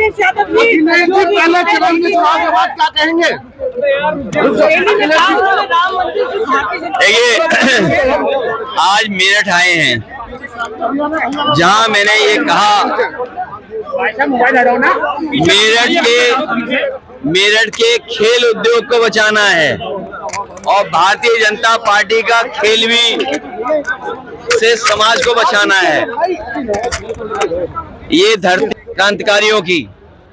अखिलेश यादव जी पहले चरण के चुनाव के बाद क्या कहेंगे? देखिए, आज मेरठ आए हैं जहां मैंने ये कहा मेरठ के खेल उद्योग को बचाना है और भारतीय जनता पार्टी का खेल भी से समाज को बचाना है। ये धरती क्रांतिकारियों की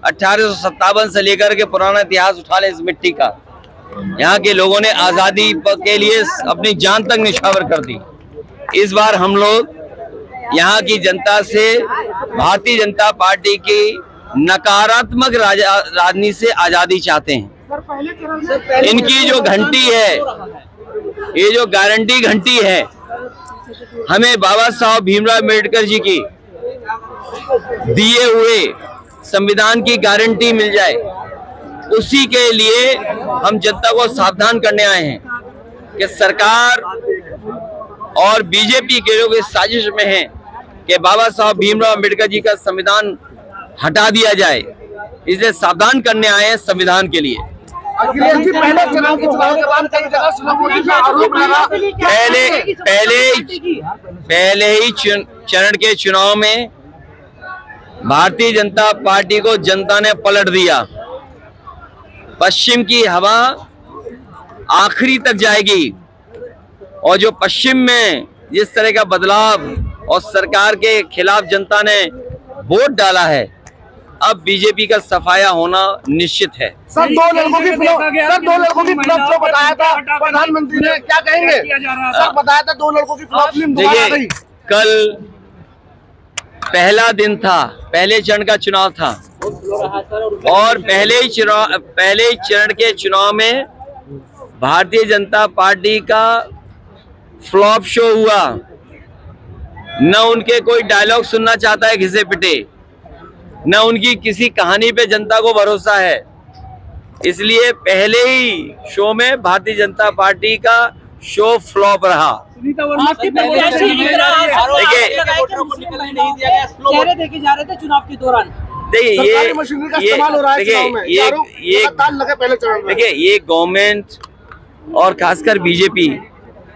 1857 से लेकर के पुराना इतिहास उठा ले इस मिट्टी का। यहाँ के लोगों ने आजादी के लिए अपनी जान तक निछावर कर दी। इस बार हम लोग यहाँ की जनता से भारतीय जनता पार्टी की नकारात्मक राजनीति से आजादी चाहते हैं। इनकी जो घंटी है, ये जो गारंटी घंटी है, हमें बाबा साहब भीमराव अम्बेडकर जी की दिए हुए संविधान की गारंटी मिल जाए, उसी के लिए हम जनता को सावधान करने आए हैं कि सरकार और बीजेपी के लोग इस साजिश में हैं कि बाबा साहब भीमराव अम्बेडकर जी का संविधान हटा दिया जाए। इसलिए सावधान करने आए हैं संविधान के लिए। पहले चुनाव के बाद कई जगह सुनामी का आरोप लगा। पहले ही चरण के चुनाव में भारतीय जनता पार्टी को जनता ने पलट दिया। पश्चिम की हवा आखिरी तक जाएगी और जो पश्चिम में जिस तरह का बदलाव और सरकार के खिलाफ जनता ने वोट डाला है, अब बीजेपी का सफाया होना निश्चित है। सर, दो लड़कों की फ्लॉप शो बताया था प्रधानमंत्री ने, क्या कहेंगे? सर, बताया था 2 लड़कों की फ्लॉप फिल्म दोबारा गई। कल पहला दिन था, पहले चरण का चुनाव था और पहले चरण के चुनाव में भारतीय जनता पार्टी का फ्लॉप शो हुआ। न उनके कोई डायलॉग सुनना चाहता है घिसे पिटे, न उनकी किसी कहानी पे जनता को भरोसा है। इसलिए पहले ही शो में भारतीय जनता पार्टी का शो फ्लॉप रहा। देखे जा रहे थे चुनाव के दौरान। देखिए, ये गवर्नमेंट और खासकर बीजेपी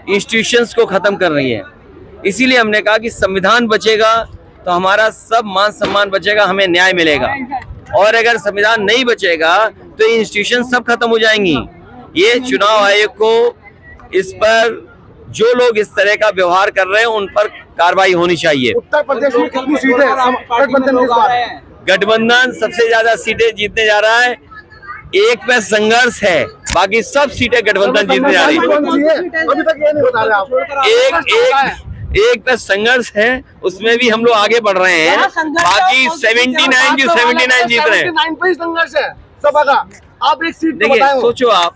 इंस्टीट्यूशंस को खत्म कर रही है। इसीलिए हमने कहा कि संविधान बचेगा तो हमारा सब मान सम्मान बचेगा, हमें न्याय मिलेगा। और अगर संविधान नहीं बचेगा तो इंस्टीट्यूशन सब खत्म हो जाएंगी। ये चुनाव आयोग को इस पर जो लोग इस तरह का व्यवहार कर रहे हैं उन पर कार्रवाई होनी चाहिए। उत्तर प्रदेश में कितनी सीटें गठबंधन सबसे ज्यादा सीटें जीतने जा रहा है। एक पे संघर्ष है, बाकी सब सीटें गठबंधन जीतने जा रही है। अभी तक ये नहीं बता रहे आप। एक पे संघर्ष है, उसमें भी हम लोग आगे बढ़ रहे हैं। बाकी 79 की 79 जीत रहे हैं। 79 पे संघर्ष है सभा का। आप एक सीट देखिए, सोचो आप,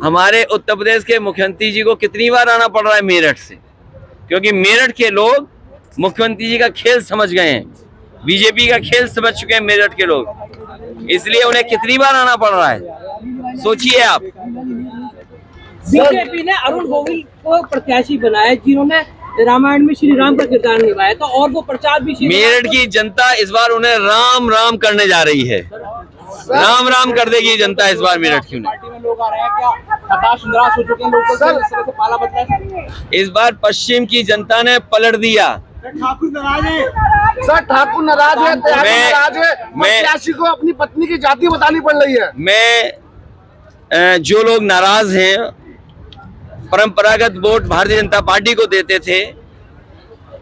हमारे उत्तर प्रदेश के मुख्यमंत्री जी को कितनी बार आना पड़ रहा है मेरठ से, क्योंकि मेरठ के लोग मुख्यमंत्री जी का खेल समझ गए हैं, बीजेपी का खेल समझ चुके हैं मेरठ के लोग, इसलिए उन्हें कितनी बार आना पड़ रहा है। सोचिए आप। बीजेपी ने अरुण गोविल को प्रत्याशी बनाया जिन्होंने रामायण में श्री राम का किरदार निभाया था और वो प्रचार भी। मेरठ की जनता इस बार उन्हें राम राम करने जा रही है। राम राम कर देगी जनता इस बार मेरठ की। पार्टी में लोग आ रहे हैं, क्या हताश निराश हो चुके हैं लोग? इस तरह से पाला बदला है। इस बार पश्चिम की जनता ने पलट दिया। ठाकुर नाराज है। सर, ठाकुर नाराज है, प्रत्याशी को अपनी पत्नी की जाति बतानी पड़ रही है। मैं जो लोग नाराज हैं, परंपरागत वोट भारतीय जनता पार्टी को देते थे,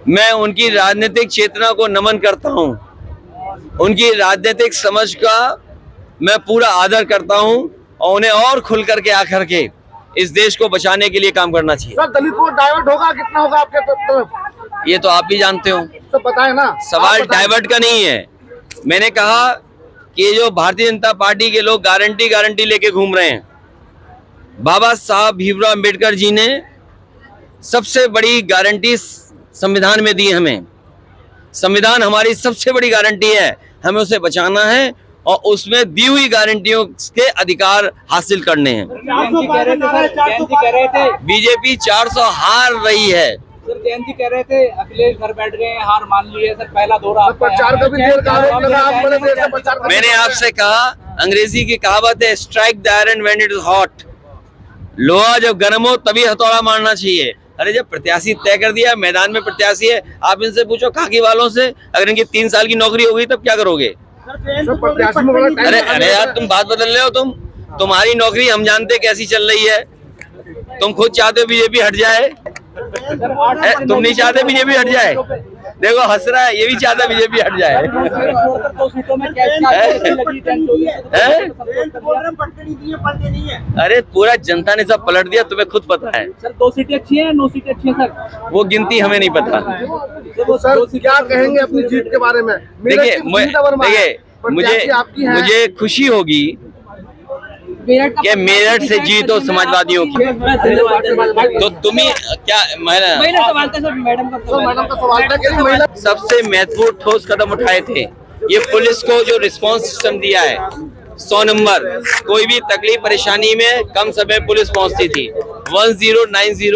मैं उनकी राजनीतिक चेतना को नमन करता हूं। उनकी राजनीतिक समझ का मैं पूरा आदर करता हूं और उन्हें और खुल करके आकर के इस देश को बचाने के लिए काम करना चाहिए। सर, दलित वोट डाइवर्ट होगा, कितना होगा आपके तरफ? ये तो आप भी जानते हो। तो बताएं ना। सवाल डाइवर्ट का नहीं है। मैंने कहा कि जो भारतीय जनता पार्टी के लोग गारंटी लेके घूम रहे हैं, बाबा साहब भीमराव अम्बेडकर जी ने सबसे बड़ी गारंटी संविधान में दी हमें। संविधान हमारी सबसे बड़ी गारंटी है, हमें उसे बचाना है और उसमें दी हुई गारंटियों के अधिकार हासिल करने हैं। बीजेपी 400 हार रही है, सर जयंत जी कह रहे थे अखिलेश घर बैठ गए हैं, हार मान ली है सर, पहला दौरा आपका है। प्रचार का भी देर का आरोप लगा, आप बड़े देर से प्रचार कर रहे हैं। मैंने आपसे कहा, अंग्रेजी की कहावत है, strike the iron when it is hot. लोहा जब गर्म हो तभी हथौड़ा मारना चाहिए। अरे जब प्रत्याशी तय कर दिया, मैदान में प्रत्याशी है, आप इनसे पूछो खाकी वालों से, अगर इनकी 3 साल की नौकरी हो गई तब क्या करोगे? सर प्रत्याशी में बड़ा टाइम अरे अरे यार, तुम बात बदल रहे हो। तुम्हारी नौकरी हम जानते कैसी चल रही है। तुम खुद चाहते हो बीजेपी हट जाए, तुम नहीं चाहते बीजेपी हट जाए। देखो हंस रहा है, ये भी चाहता बीजेपी हट जाए। अरे पूरा जनता ने सब पलट दिया, तुम्हें खुद पता है। सर 2 सीटें अच्छी हैं, 9 सीटें अच्छी हैं सर? वो गिनती हमें नहीं पता। सर क्या कहेंगे अपनी जीत के बारे में? देखिए मुझे खुशी होगी कि मेरठ से जीत हो समाजवादियों की। तो तुम ही क्या सवाल था सर, मैडम का सवाल था कि महिला सबसे महत्वपूर्ण ठोस कदम उठाए थे। ये पुलिस को जो रिस्पांस सिस्टम दिया है 100 नंबर, कोई भी तकलीफ परेशानी में कम समय पुलिस पहुंचती थी। 1090